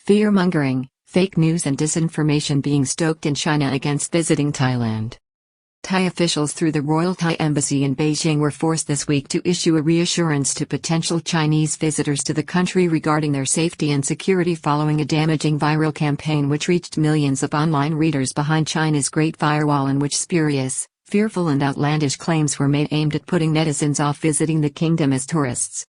Fear-mongering, fake news and disinformation being stoked in China against visiting Thailand. Thai officials through the Royal Thai Embassy in Beijing were forced this week to issue a reassurance to potential Chinese visitors to the country regarding their safety and security following a damaging viral campaign which reached millions of online readers behind China's Great Firewall, in which spurious, fearful and outlandish claims were made aimed at putting netizens off visiting the kingdom as tourists.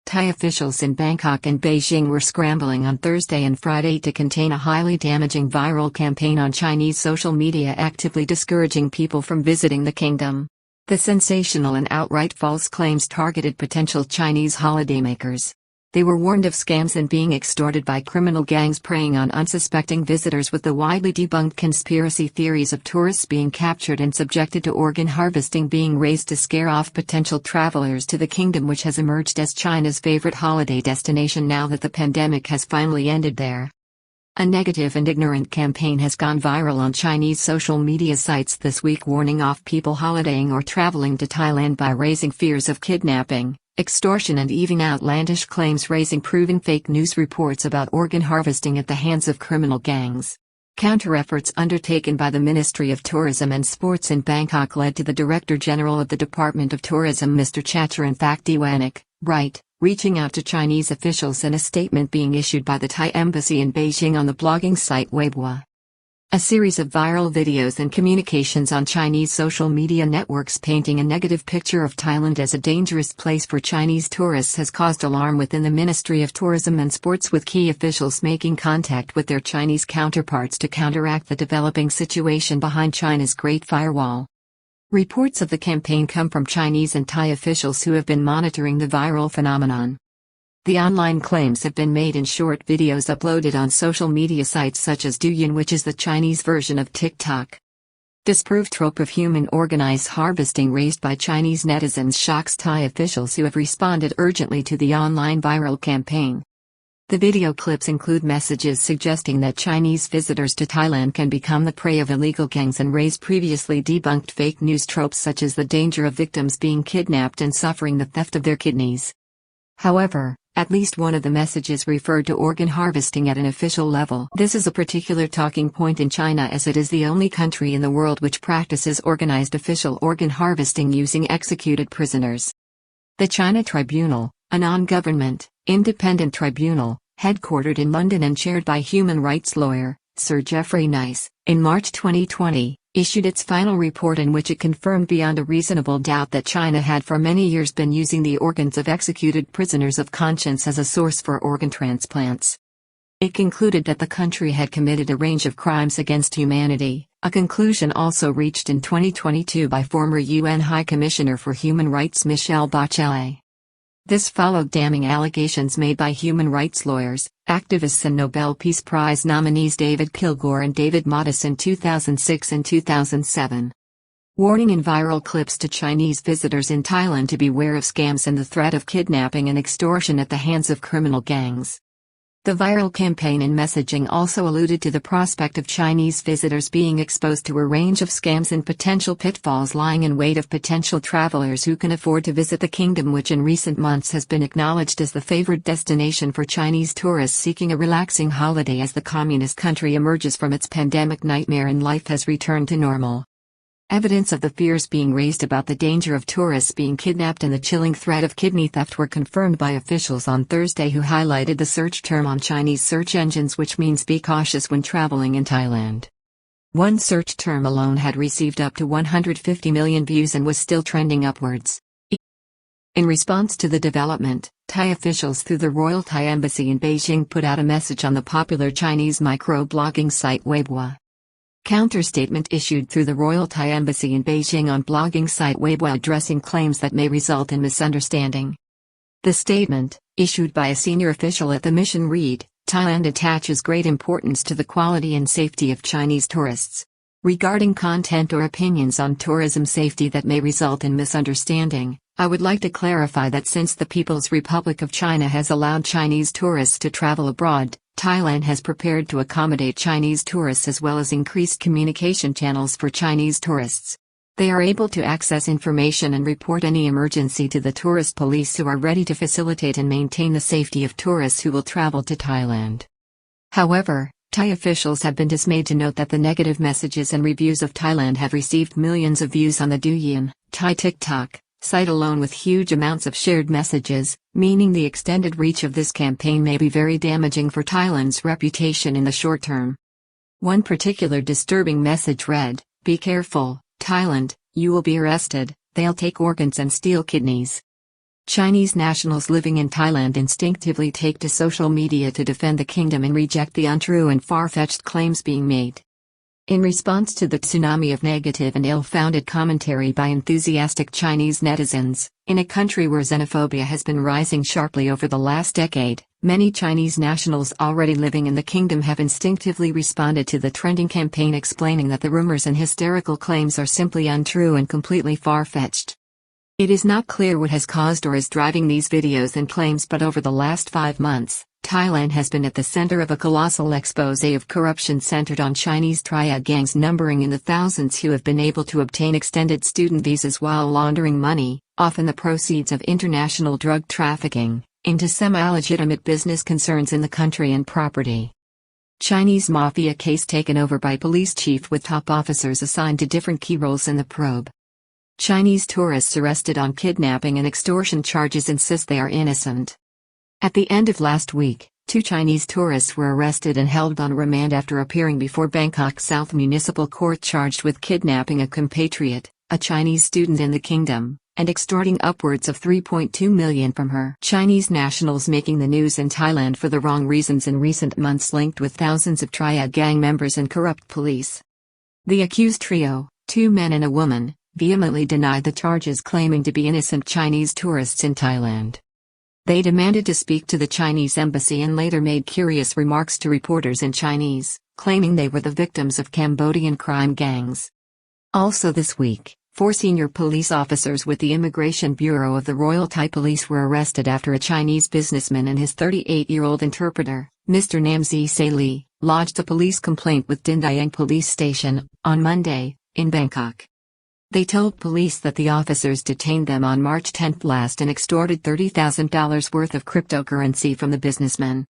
Thai officials in Bangkok and Beijing were scrambling on Thursday and Friday to contain a highly damaging viral campaign on Chinese social media actively discouraging people from visiting the kingdom. The sensational and outright false claims targeted potential Chinese holidaymakers. They were warned of scams and being extorted by criminal gangs preying on unsuspecting visitors, with the widely debunked conspiracy theories of tourists being captured and subjected to organ harvesting being raised to scare off potential travelers to the kingdom, which has emerged as China's favorite holiday destination now that the pandemic has finally ended there. A negative and ignorant campaign has gone viral on Chinese social media sites this week, warning off people holidaying or traveling to Thailand by raising fears of kidnapping, extortion and even outlandish claims, raising proven fake news reports about organ harvesting at the hands of criminal gangs. Counter-efforts undertaken by the Ministry of Tourism and Sports in Bangkok led to the Director General of the Department of Tourism, Mr. Chacharan Phakdiwanak, reaching out to Chinese officials in a statement being issued by the Thai Embassy in Beijing on the blogging site Weibo. A series of viral videos and communications on Chinese social media networks painting a negative picture of Thailand as a dangerous place for Chinese tourists has caused alarm within the Ministry of Tourism and Sports, with key officials making contact with their Chinese counterparts to counteract the developing situation behind China's Great Firewall. Reports of the campaign come from Chinese and Thai officials who have been monitoring the viral phenomenon. The online claims have been made in short videos uploaded on social media sites such as Douyin, which is the Chinese version of TikTok. Disproved trope of human organized harvesting raised by Chinese netizens shocks Thai officials who have responded urgently to the online viral campaign. The video clips include messages suggesting that Chinese visitors to Thailand can become the prey of illegal gangs and raise previously debunked fake news tropes such as the danger of victims being kidnapped and suffering the theft of their kidneys. However, at least one of the messages referred to organ harvesting at an official level. This is a particular talking point in China, as it is the only country in the world which practices organized official organ harvesting using executed prisoners. The China Tribunal, a non-government, independent tribunal, headquartered in London and chaired by human rights lawyer, Sir Geoffrey Nice, in March 2020, issued its final report in which it confirmed beyond a reasonable doubt that China had for many years been using the organs of executed prisoners of conscience as a source for organ transplants. It concluded that the country had committed a range of crimes against humanity, a conclusion also reached in 2022 by former UN High Commissioner for Human Rights Michelle Bachelet. This followed damning allegations made by human rights lawyers, activists and Nobel Peace Prize nominees David Kilgour and David Modis in 2006 and 2007. Warning in viral clips to Chinese visitors in Thailand to beware of scams and the threat of kidnapping and extortion at the hands of criminal gangs. The viral campaign and messaging also alluded to the prospect of Chinese visitors being exposed to a range of scams and potential pitfalls lying in wait of potential travelers who can afford to visit the kingdom, which in recent months has been acknowledged as the favored destination for Chinese tourists seeking a relaxing holiday as the communist country emerges from its pandemic nightmare and life has returned to normal. Evidence of the fears being raised about the danger of tourists being kidnapped and the chilling threat of kidney theft were confirmed by officials on Thursday, who highlighted the search term on Chinese search engines, which means be cautious when traveling in Thailand. One search term alone had received up to 150 million views and was still trending upwards. In response to the development, Thai officials through the Royal Thai Embassy in Beijing put out a message on the popular Chinese micro-blogging site Weibo. Counter-statement issued through the Royal Thai Embassy in Beijing on blogging site Weibo addressing claims that may result in misunderstanding. The statement, issued by a senior official at the mission, read, "Thailand attaches great importance to the quality and safety of Chinese tourists. Regarding content or opinions on tourism safety that may result in misunderstanding, I would like to clarify that since the People's Republic of China has allowed Chinese tourists to travel abroad, Thailand has prepared to accommodate Chinese tourists as well as increased communication channels for Chinese tourists. They are able to access information and report any emergency to the tourist police, who are ready to facilitate and maintain the safety of tourists who will travel to Thailand." However, Thai officials have been dismayed to note that the negative messages and reviews of Thailand have received millions of views on the Douyin, Thai TikTok, site alone with huge amounts of shared messages, meaning the extended reach of this campaign may be very damaging for Thailand's reputation in the short term. One particular disturbing message read, "Be careful, Thailand, you will be arrested, they'll take organs and steal kidneys." Chinese nationals living in Thailand instinctively take to social media to defend the kingdom and reject the untrue and far-fetched claims being made. In response to the tsunami of negative and ill-founded commentary by enthusiastic Chinese netizens, in a country where xenophobia has been rising sharply over the last decade, many Chinese nationals already living in the kingdom have instinctively responded to the trending campaign explaining that the rumors and hysterical claims are simply untrue and completely far-fetched. It is not clear what has caused or is driving these videos and claims, but over the last 5 months, Thailand has been at the center of a colossal exposé of corruption centered on Chinese triad gangs numbering in the thousands who have been able to obtain extended student visas while laundering money, often the proceeds of international drug trafficking, into semi-legitimate business concerns in the country and property. Chinese mafia case taken over by police chief with top officers assigned to different key roles in the probe. Chinese tourists arrested on kidnapping and extortion charges insist they are innocent. At the end of last week, 2 Chinese tourists were arrested and held on remand after appearing before Bangkok South Municipal Court charged with kidnapping a compatriot, a Chinese student in the kingdom, and extorting upwards of 3.2 million from her. Chinese nationals making the news in Thailand for the wrong reasons in recent months linked with thousands of triad gang members and corrupt police. The accused trio, 2 men and a woman, vehemently denied the charges, claiming to be innocent Chinese tourists in Thailand. They demanded to speak to the Chinese embassy and later made curious remarks to reporters in Chinese, claiming they were the victims of Cambodian crime gangs. Also this week, 4 senior police officers with the Immigration Bureau of the Royal Thai Police were arrested after a Chinese businessman and his 38-year-old interpreter, Mr. Namzi Se Lee, lodged a police complaint with Dindayang Police Station on Monday, in Bangkok. They told police that the officers detained them on March 10 last and extorted $30,000 worth of cryptocurrency from the businessmen.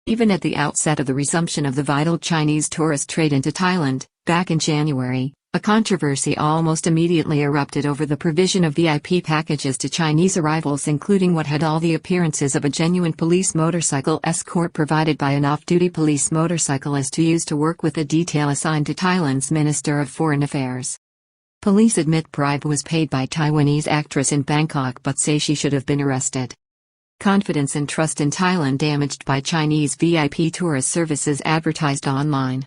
Even at the outset of the resumption of the vital Chinese tourist trade into Thailand, back in January, a controversy almost immediately erupted over the provision of VIP packages to Chinese arrivals, including what had all the appearances of a genuine police motorcycle escort provided by an off-duty police motorcyclist to use to work with the detail assigned to Thailand's Minister of Foreign Affairs. Police admit bribe was paid by Taiwanese actress in Bangkok but say she should have been arrested. Confidence and trust in Thailand damaged by Chinese VIP tourist services advertised online.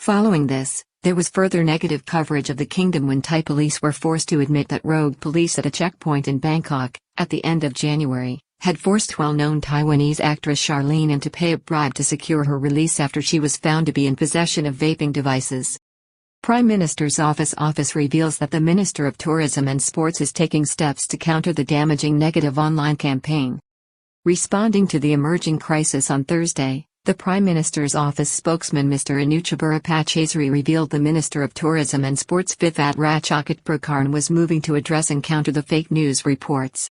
Following this, there was further negative coverage of the kingdom when Thai police were forced to admit that rogue police at a checkpoint in Bangkok, at the end of January, had forced well-known Taiwanese actress Charlene into pay a bribe to secure her release after she was found to be in possession of vaping devices. Prime Minister's office reveals that the Minister of Tourism and Sports is taking steps to counter the damaging negative online campaign. Responding to the emerging crisis on Thursday, the Prime Minister's office spokesman Mr. Anuchabura Pachesari revealed the Minister of Tourism and Sports Vivek Ratchakit Prakarn was moving to address and counter the fake news reports.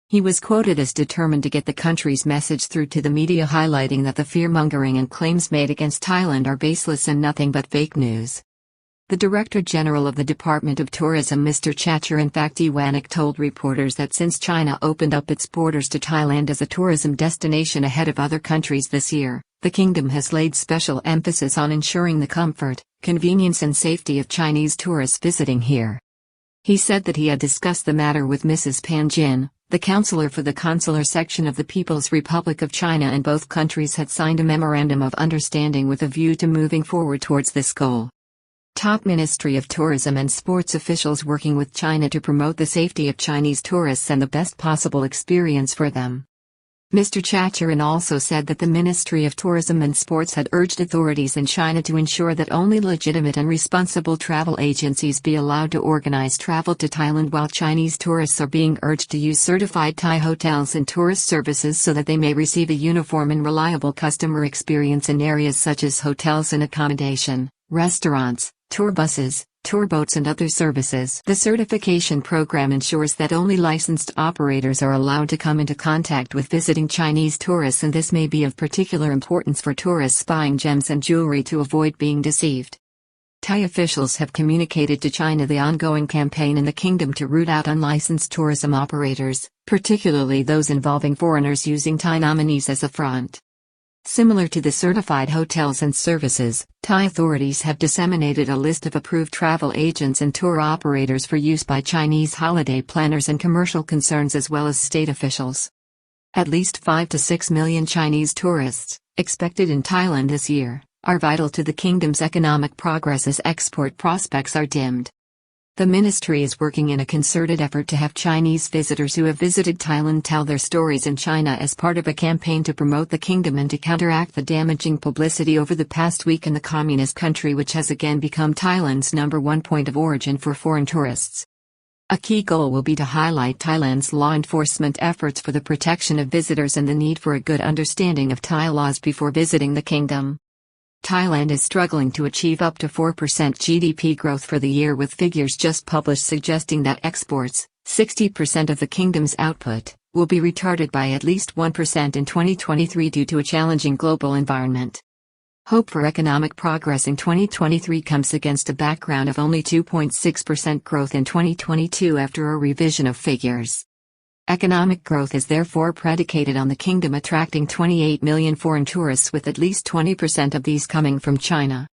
He was quoted as determined to get the country's message through to the media, highlighting that the fear-mongering and claims made against Thailand are baseless and nothing but fake news. The Director General of the Department of Tourism Mr. Chacharan Phakdeewanak told reporters that since China opened up its borders to Thailand as a tourism destination ahead of other countries this year, the kingdom has laid special emphasis on ensuring the comfort, convenience and safety of Chinese tourists visiting here. He said that he had discussed the matter with Mrs. Pan Jin, the counselor for the consular section of the People's Republic of China, and both countries had signed a memorandum of understanding with a view to moving forward towards this goal. Top Ministry of Tourism and Sports officials working with China to promote the safety of Chinese tourists and the best possible experience for them. Mr. Chacharan also said that the Ministry of Tourism and Sports had urged authorities in China to ensure that only legitimate and responsible travel agencies be allowed to organize travel to Thailand, while Chinese tourists are being urged to use certified Thai hotels and tourist services so that they may receive a uniform and reliable customer experience in areas such as hotels and accommodation, restaurants, tour buses, tour boats and other services. The certification program ensures that only licensed operators are allowed to come into contact with visiting Chinese tourists, and this may be of particular importance for tourists buying gems and jewelry to avoid being deceived. Thai officials have communicated to China the ongoing campaign in the kingdom to root out unlicensed tourism operators, particularly those involving foreigners using Thai nominees as a front. Similar to the certified hotels and services, Thai authorities have disseminated a list of approved travel agents and tour operators for use by Chinese holiday planners and commercial concerns as well as state officials. At least 5 to 6 million Chinese tourists, expected in Thailand this year, are vital to the kingdom's economic progress as export prospects are dimmed. The ministry is working in a concerted effort to have Chinese visitors who have visited Thailand tell their stories in China as part of a campaign to promote the kingdom and to counteract the damaging publicity over the past week in the communist country, which has again become Thailand's #1 point of origin for foreign tourists. A key goal will be to highlight Thailand's law enforcement efforts for the protection of visitors and the need for a good understanding of Thai laws before visiting the kingdom. Thailand is struggling to achieve up to 4% GDP growth for the year, with figures just published suggesting that exports, 60% of the kingdom's output, will be retarded by at least 1% in 2023 due to a challenging global environment. Hope for economic progress in 2023 comes against a background of only 2.6% growth in 2022 after a revision of figures. Economic growth is therefore predicated on the kingdom attracting 28 million foreign tourists, with at least 20% of these coming from China.